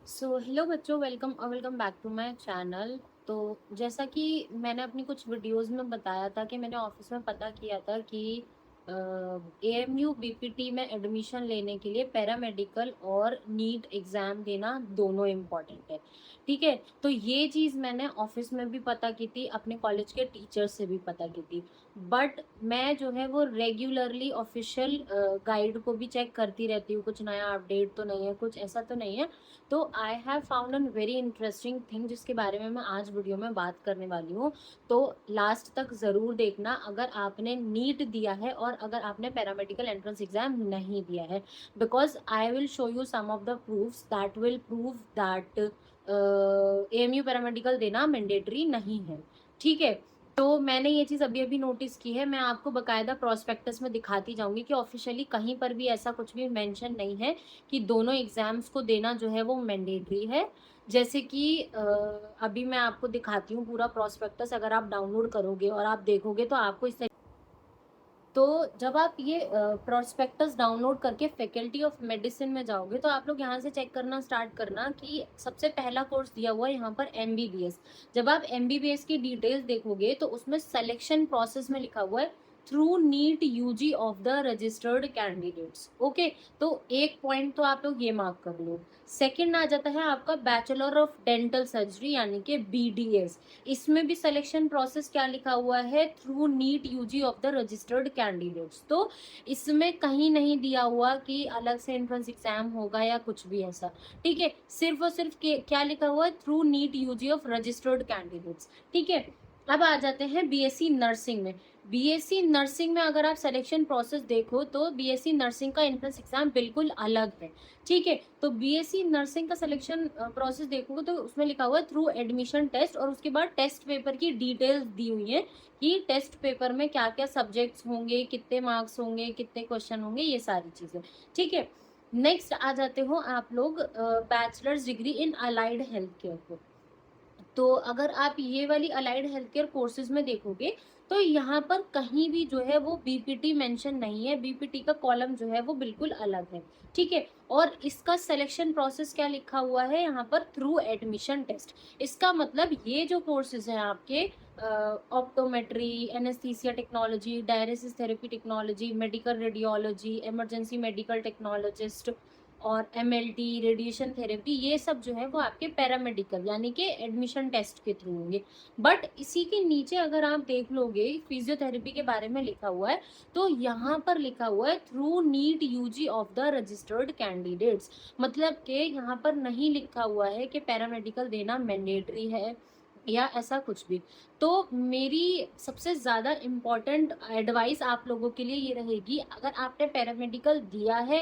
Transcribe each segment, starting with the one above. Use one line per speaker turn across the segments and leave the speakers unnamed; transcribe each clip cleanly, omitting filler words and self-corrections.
सो hello बच्चों, welcome और welcome back to my channel. तो जैसा कि मैंने अपनी कुछ वीडियोस में बताया था कि मैंने ऑफिस में पता किया था कि एएमयू बीपीटी में एडमिशन लेने के लिए पैरामेडिकल और नीट एग्ज़ाम देना दोनों इम्पॉर्टेंट है। ठीक है, तो ये चीज़ मैंने ऑफिस में भी पता की थी, अपने कॉलेज के टीचर से भी पता की थी। बट मैं जो है वो रेगुलरली ऑफिशियल गाइड को भी चेक करती रहती हूँ, कुछ नया अपडेट तो नहीं है, कुछ ऐसा तो नहीं है। तो I have found an very interesting thing जिसके बारे में मैं आज वीडियो में बात करने वाली हूँ। तो लास्ट तक ज़रूर देखना अगर आपने नीट दिया है और अगर आपने पैरामेडिकल एंट्रेंस एग्जाम नहीं दिया है, because I will show you some of the proofs that will prove that AMU paramedical देना मैंडेटरी नहीं है। ठीक है, तो मैंने ये चीज़ अभी अभी नोटिस की है। मैं आपको बकायदा प्रोस्पेक्टस में दिखाती जाऊंगी कि ऑफिशियली कहीं पर भी ऐसा कुछ भी मेंशन नहीं है कि दोनों एग्जाम्स को देना जो है वो मैंडेटरी है। जैसे कि अभी मैं आपको दिखाती हूँ पूरा प्रोस्पेक्टस। अगर आप डाउनलोड करोगे और आप देखोगे तो आपको इस तो जब आप ये प्रोस्पेक्टस डाउनलोड करके फैकल्टी ऑफ मेडिसिन में जाओगे तो आप लोग यहाँ से चेक करना स्टार्ट करना कि सबसे पहला कोर्स दिया हुआ है यहाँ पर एमबीबीएस। जब आप एमबीबीएस की डिटेल्स देखोगे तो उसमें सिलेक्शन प्रोसेस में लिखा हुआ है through NEET UG of the registered candidates. Okay, तो एक पॉइंट तो आप लोग ये मार्क कर लो। सेकंड आ जाता है आपका बैचलर ऑफ डेंटल सर्जरी यानी कि बीडीएस। इसमें भी सिलेक्शन प्रोसेस क्या लिखा हुआ है, through NEET UG of the registered candidates. तो इसमें कहीं नहीं दिया हुआ कि अलग से एंट्रेंस एग्जाम होगा या कुछ भी ऐसा। ठीक है, सिर्फ और सिर्फ क्या लिखा हुआ है, through NEET UG of registered candidates. ठीक है, अब आ जाते हैं बीएससी नर्सिंग में। बीएससी नर्सिंग में अगर आप सिलेक्शन प्रोसेस देखो तो बीएससी नर्सिंग का एंट्रेंस एग्जाम बिल्कुल अलग है। ठीक है, तो बीएससी नर्सिंग का सिलेक्शन प्रोसेस देखोगे तो उसमें लिखा हुआ है थ्रू एडमिशन टेस्ट और उसके बाद टेस्ट पेपर की डिटेल्स दी हुई है कि टेस्ट पेपर में क्या क्या सब्जेक्ट्स होंगे, कितने मार्क्स होंगे, कितने क्वेश्चन होंगे, ये सारी चीजें। ठीक है, नेक्स्ट आ जाते हो आप लोग bachelors degree in allied health care को। तो अगर आप ये वाली अलाइड हेल्थ केयर कोर्सेज में देखोगे तो यहाँ पर कहीं भी जो है वो बीपीटी मेंशन नहीं है। बीपीटी का कॉलम जो है वो बिल्कुल अलग है। ठीक है, और इसका सिलेक्शन प्रोसेस क्या लिखा हुआ है यहाँ पर, थ्रू एडमिशन टेस्ट। इसका मतलब ये जो कोर्सेज हैं आपके optometry, anaesthesia technology, dialysis therapy technology, medical radiology, emergency medical technologist और एमएलटी, रेडिएशन थेरेपी, ये सब जो है वो आपके पैरामेडिकल यानी कि एडमिशन टेस्ट के थ्रू होंगे। बट इसी के नीचे अगर आप देख लोगे फिजियोथेरेपी के बारे में लिखा हुआ है तो यहाँ पर लिखा हुआ है through NEET UG of the registered candidates. मतलब कि यहाँ पर नहीं लिखा हुआ है कि पैरामेडिकल देना मैंडेटरी है या ऐसा कुछ भी। तो मेरी सबसे ज़्यादा इम्पॉर्टेंट एडवाइस आप लोगों के लिए ये रहेगी, अगर आपने पैरामेडिकल दिया है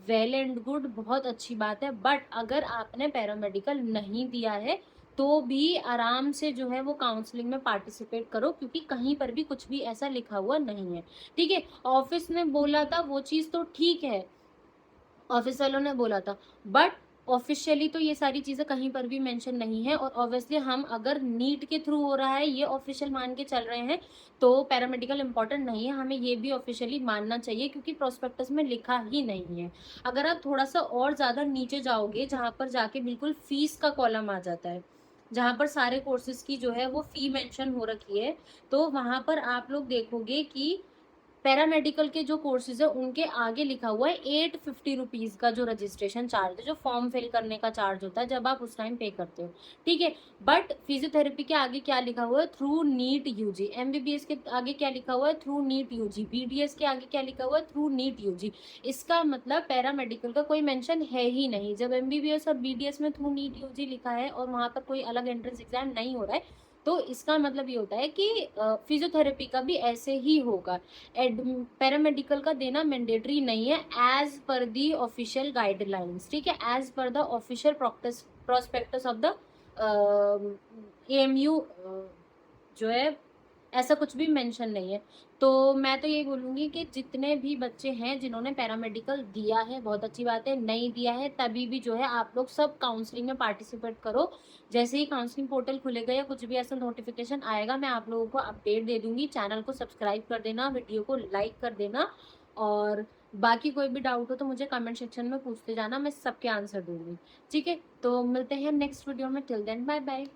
वेल एंड गुड, बहुत अच्छी बात है। बट अगर आपने पैरामेडिकल नहीं दिया है तो भी आराम से जो है वो काउंसलिंग में पार्टिसिपेट करो, क्योंकि कहीं पर भी कुछ भी ऐसा लिखा हुआ नहीं है। ठीक है, ऑफिस में बोला था वो चीज़ तो ठीक है, ऑफिस वालों ने बोला था, बट ऑफिशियली तो ये सारी चीज़ें कहीं पर भी मेंशन नहीं है। और ऑब्वियसली हम अगर नीट के थ्रू हो रहा है ये ऑफिशियल मान के चल रहे हैं तो पैरामेडिकल इंपॉर्टेंट नहीं है, हमें ये भी ऑफिशियली मानना चाहिए क्योंकि प्रोस्पेक्टस में लिखा ही नहीं है। अगर आप थोड़ा सा और ज़्यादा नीचे जाओगे जहाँ पर जाके बिल्कुल फीस का कॉलम आ जाता है, जहाँ पर सारे कोर्सेज की जो है वो फी मेंशन हो रखी है, तो वहाँ पर आप लोग देखोगे कि पैरामेडिकल के जो कोर्सेज है उनके आगे लिखा हुआ है 850 रुपीज़ का जो रजिस्ट्रेशन चार्ज है, जो फॉर्म फिल करने का चार्ज होता है जब आप उस टाइम पे करते हो। ठीक है, बट फिजियोथेरेपी के आगे क्या लिखा हुआ है, थ्रू नीट यूजी। एमबीबीएस के आगे क्या लिखा हुआ है, थ्रू नीट यूजी। बीडीएस के आगे क्या लिखा हुआ है, थ्रू नीट यूजी। इसका मतलब पैरामेडिकल का कोई मेंशन है ही नहीं। जब एमबीबीएस और बीडीएस में थ्रू नीट यूजी लिखा है और वहां पर कोई अलग एंट्रेंस एग्जाम नहीं हो रहा है, तो इसका मतलब ये होता है कि फिजियोथेरेपी का भी ऐसे ही होगा। पैरामेडिकल का देना मैंडेटरी नहीं है एज पर दी ऑफिशियल गाइडलाइंस। ठीक है, as per the official prospectus of the AMU जो है ऐसा कुछ भी मेंशन नहीं है। तो मैं तो ये बोलूँगी कि जितने भी बच्चे हैं जिन्होंने पैरामेडिकल दिया है बहुत अच्छी बात है, नहीं दिया है तभी भी जो है आप लोग सब काउंसलिंग में पार्टिसिपेट करो। जैसे ही काउंसलिंग पोर्टल खुलेगा या कुछ भी ऐसा नोटिफिकेशन आएगा मैं आप लोगों को अपडेट दे दूंगी। चैनल को सब्सक्राइब कर देना, वीडियो को लाइक कर देना और बाकी कोई भी डाउट हो तो मुझे कमेंट सेक्शन में पूछते जाना, मैं सबके आंसर दूँगी। ठीक है? तो मिलते हैं नेक्स्ट वीडियो में, टिल देन बाय बाय।